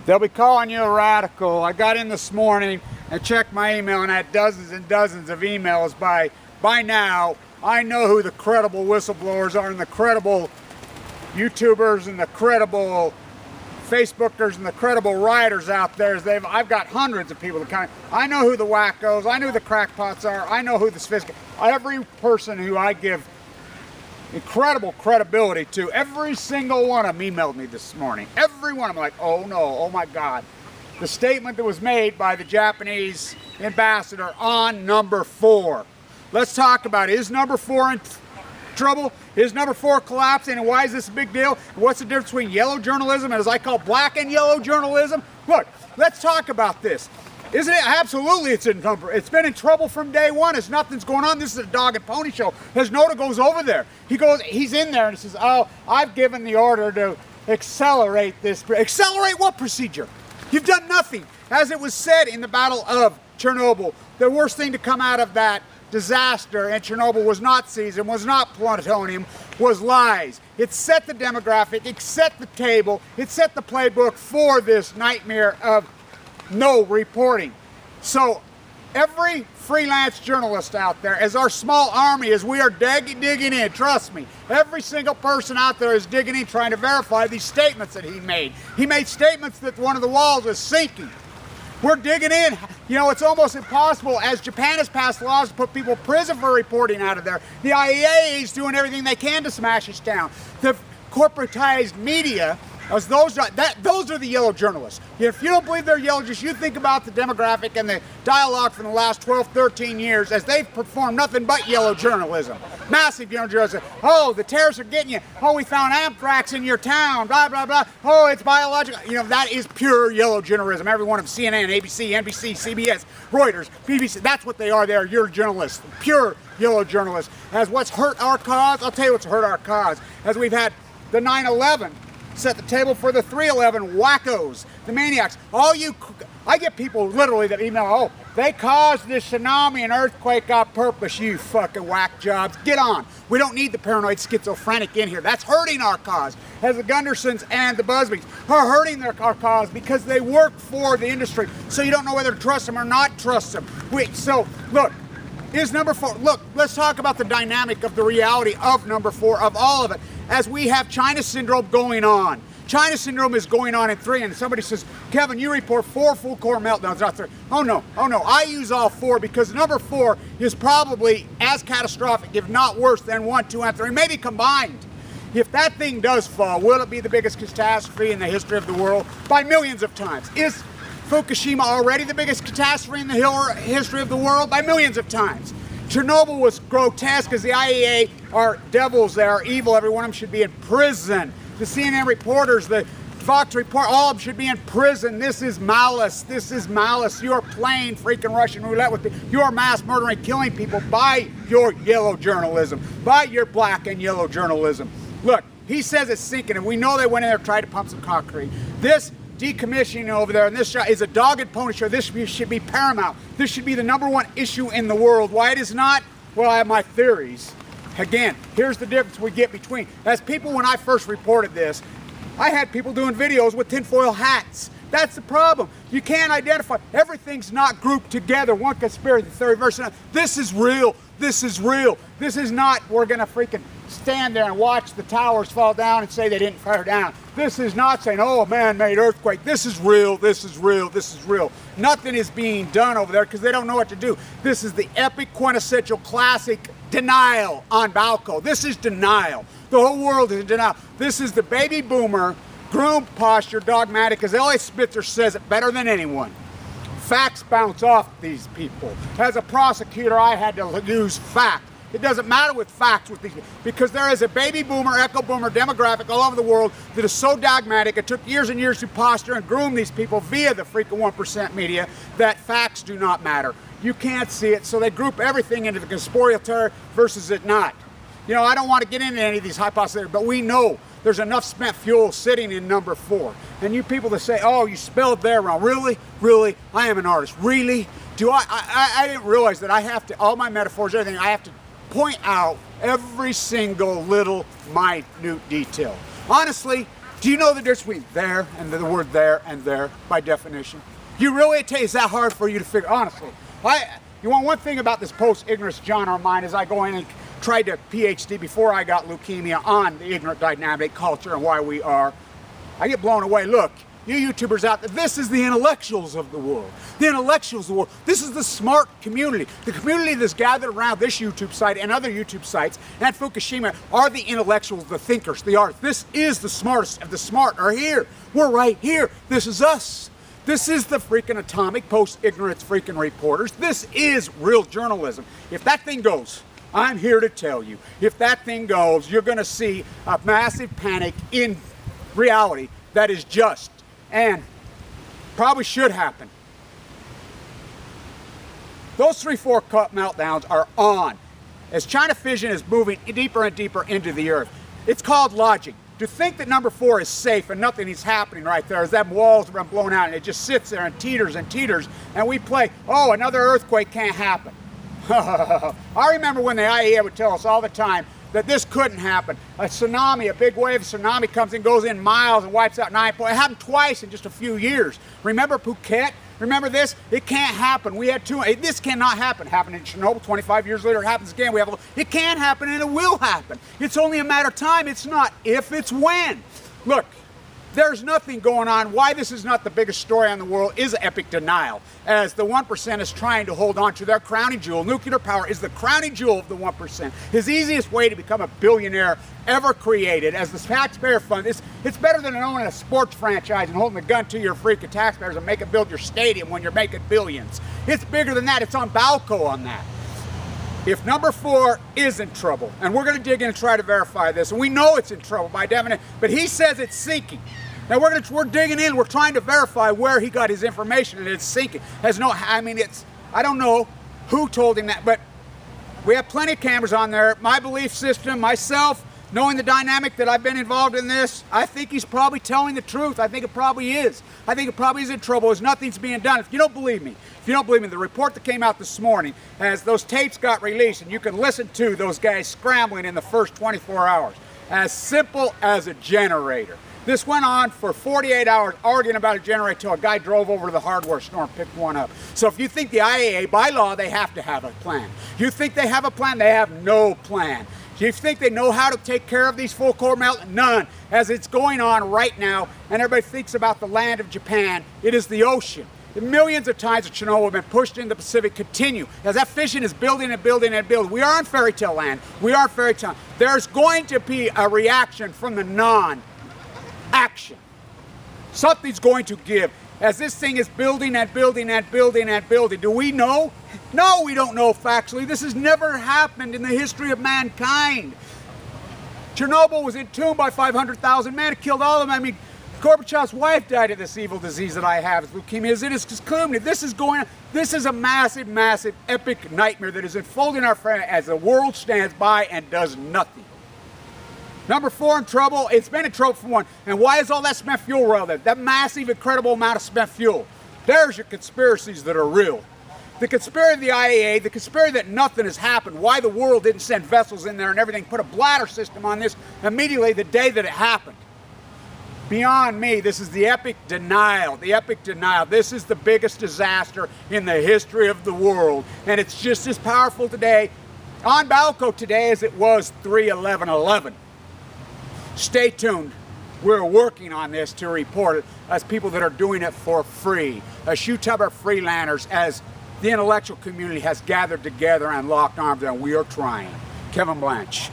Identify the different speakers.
Speaker 1: They'll be calling you a radical. I got in this morning and checked my email and had dozens and dozens of emails. By now, I know who the credible whistleblowers are and the credible YouTubers and the credible Facebookers and the credible writers out there. I've got hundreds of people. I know who the wackos, I know who the crackpots are, I know who the sophisticated. Every person who I give incredible credibility to, every single one of them emailed me this morning. Every one of them, like, oh no, oh my God. The statement that was made by the Japanese ambassador on number 4. Let's talk about it. Is number 4 in trouble? Is number 4 collapsing? And why is this a big deal? What's the difference between yellow journalism and, as I call, black and yellow journalism? Look, let's talk about this. Isn't it? Absolutely, it's been in trouble from day one. It's nothing's going on. This is a dog and pony show. His Noda goes over there. He's in there and he says, oh, I've given the order to accelerate this. Accelerate what procedure? You've done nothing. As it was said in the Battle of Chernobyl, the worst thing to come out of that disaster in Chernobyl was not cesium, was not plutonium, was lies. It set the demographic, it set the table, it set the playbook for this nightmare of no reporting. So every freelance journalist out there, as our small army, as we are digging in, trust me, every single person out there is digging in trying to verify these statements that he made. He made statements that one of the walls is sinking. We're digging in. You know, it's almost impossible, as Japan has passed laws to put people in prison for reporting out of there. The IAEA is doing everything they can to smash us down. The corporatized media, as those are the yellow journalists. If you don't believe they're yellow, just you think about the demographic and the dialogue from the last 12, 13 years as they've performed nothing but yellow journalism. Massive yellow journalism. Oh, the terrorists are getting you. Oh, we found anthrax in your town, blah, blah, blah. Oh, it's biological. You know, that is pure yellow journalism. Every one of them, CNN, ABC, NBC, CBS, Reuters, BBC, that's what they are. They are your journalists, pure yellow journalists. As what's hurt our cause, I'll tell you what's hurt our cause. As we've had the 9/11, set the table for the 3/11 wackos, the maniacs. I get people literally that email, oh, they caused this tsunami and earthquake on purpose, you fucking whack jobs. Get on. We don't need the paranoid schizophrenic in here. That's hurting our cause. As the Gundersons and the Busbys are hurting our cause because they work for the industry. So you don't know whether to trust them or not trust them. So look, is number 4. Look, let's talk about the dynamic of the reality of number 4, of all of it. As we have China syndrome going on. China syndrome is going on in 3, and somebody says, Kevin, you report 4 full core meltdowns, not 3. Oh no, I use all 4 because number 4 is probably as catastrophic, if not worse, than 1, 2, and 3, maybe combined. If that thing does fall, will it be the biggest catastrophe in the history of the world? By millions of times. Is Fukushima already the biggest catastrophe in the history of the world? By millions of times. Chernobyl was grotesque, as the IAEA are devils, they are evil, every one of them should be in prison. The CNN reporters, the Fox report, all of them should be in prison. This is malice, this is malice. You are playing freaking Russian roulette with people. You are mass murdering, killing people by your yellow journalism, by your black and yellow journalism. Look, he says it's sinking, and we know they went in there and tried to pump some concrete. This decommissioning over there, and this is a dog and pony show. This should be paramount. This should be the #1 issue in the world. Why it is not? Well, I have my theories. Again, here's the difference we get between. As people, when I first reported this, I had people doing videos with tinfoil hats. That's the problem. You can't identify. Everything's not grouped together. One conspiracy theory versus another. This is real. This is real. This is not, we're going to freaking stand there and watch the towers fall down and say they didn't fire down. This is not saying, oh, a man-made earthquake. This is real. This is real. This is real. Nothing is being done over there because they don't know what to do. This is the epic, quintessential, classic denial on Balco. This is denial. The whole world is in denial. This is the baby boomer groom posture, dogmatic, as L.A. Spitzer says it better than anyone. Facts bounce off these people. As a prosecutor, I had to use fact. It doesn't matter with facts with these people, because there is a baby boomer, echo boomer demographic all over the world that is so dogmatic. It took years and years to posture and groom these people via the freaking 1% media that facts do not matter. You can't see it, so they group everything into the conspiratorial versus it not. You know, I don't want to get into any of these hypotheses, but we know there's enough spent fuel sitting in number 4. And you people that say, oh, you spelled there wrong. Really? Really? I am an artist. Really? I didn't realize that I have to, all my metaphors, everything, I have to point out every single little minute detail. Honestly, Do you know the difference between there and the word there and there by definition? You really, is that hard for you to figure? Honestly, you want one thing about this post-ignorance genre of mine is I go in and tried to PhD before I got leukemia on the ignorant dynamic culture and why we are. I get blown away. Look, you YouTubers out there, this is the intellectuals of the world. The intellectuals of the world. This is the smart community. The community that's gathered around this YouTube site and other YouTube sites and Fukushima are the intellectuals, the thinkers, the artists. This is the smartest of the smart are here. We're right here. This is us. This is the freaking atomic post-ignorance freaking reporters. This is real journalism. If that thing goes, I'm here to tell you, if that thing goes, you're going to see a massive panic in reality that is just and probably should happen. Those 3-4 cup meltdowns are on as China fission is moving deeper and deeper into the earth. It's called lodging. To think that number 4 is safe and nothing is happening right there as that walls have been blown out and it just sits there and teeters and we play, oh, another earthquake can't happen. I remember when the IAEA would tell us all the time that this couldn't happen. A tsunami, a big wave of tsunami comes and goes in miles and wipes out 9 points. It happened twice in just a few years. Remember Phuket? Remember this? It can't happen. We had this cannot happen. It happened in Chernobyl 25 years later. It happens again. It can happen and it will happen. It's only a matter of time. It's not if, it's when. Look, there's nothing going on. Why this is not the biggest story in the world is epic denial, as the 1% is trying to hold on to their crowning jewel. Nuclear power is the crowning jewel of the 1%. His easiest way to become a billionaire ever created as the taxpayer fund. It's better than owning a sports franchise and holding a gun to your freaking taxpayers and make it build your stadium when you're making billions. It's bigger than that. It's on Balco on that. If number 4 is in trouble, and we're going to dig in and try to verify this, and we know it's in trouble by definition, but he says it's sinking. Now we're digging in, we're trying to verify where he got his information, and it's sinking. I don't know who told him that, but we have plenty of cameras on there. My belief system, myself, knowing the dynamic that I've been involved in this, I think he's probably telling the truth. I think it probably is. I think it probably is in trouble as nothing's being done. If you don't believe me, the report that came out this morning, as those tapes got released, and you can listen to those guys scrambling in the first 24 hours, as simple as a generator. This went on for 48 hours arguing about a generator till a guy drove over to the hardware store and picked one up. So if you think the IAEA, by law, they have to have a plan. You think they have a plan? They have no plan. You think they know how to take care of these full core melt? None. As it's going on right now, and everybody thinks about the land of Japan, it is the ocean. Millions of times of Chernobyl have been pushed into the Pacific continue. As that fission is building and building and building. We are on fairy tale land. We are fairy tale. There's going to be a reaction from the non-action. Something's going to give. As this thing is building and building and building and building. Do we know? No, we don't know factually. This has never happened in the history of mankind. Chernobyl was entombed by 500,000 men. It killed all of them. I mean, Gorbachev's wife died of this evil disease that I have, leukemia. It is calumny. This is going on. This is a massive, massive, epic nightmare that is unfolding our front as the world stands by and does nothing. Number 4 in trouble. It's been in trouble for 1. And why is all that spent fuel around there? That massive, incredible amount of spent fuel. There's your conspiracies that are real. The conspiracy of the IAEA, the conspiracy that nothing has happened, why the world didn't send vessels in there and everything, put a bladder system on this immediately the day that it happened. Beyond me, this is the epic denial, This is the biggest disaster in the history of the world. And it's just as powerful today, on Balco today, as it was 3/11/11. Stay tuned. We're working on this to report it as people that are doing it for free, as YouTuber freelancers, as the intellectual community has gathered together and locked arms, and we are trying. Kevin Blanch.